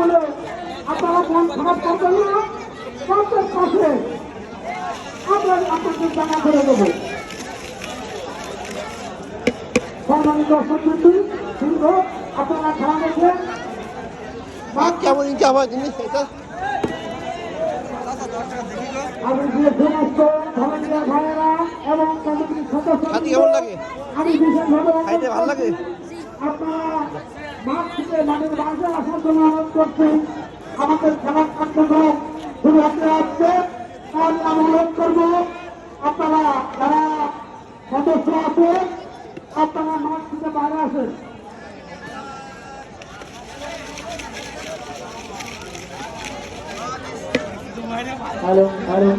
বলে আপনারা মন খারাপ করবেন না। প্রত্যেক পাশে আমরা আপনাদের জায়গা করে দেবো। সম্মানিত সত্যি দীর্ঘ আপনারা খেলা দেখলেন। কেমন ইনকাম হয় জিনিস এটা? আমি যে সমস্ত ভলেন্টিয়ার ভাইয়েরা এবং কমিটির সদস্য কেমন লাগে? আমি বিশেষভাবে খাইতে ভালো লাগে? আপনারা মাঠ থেকে মাঠের বাইরে আসার জন্য অনুরোধ করছি। আমাদের খেলার কার্যক্রম শুরু হতে আসছে, তাই আমি অনুরোধ করবো আপনারা যারা সদস্য আছে আপনারা মাঠ থেকে বাইরে আসেন। Hello hello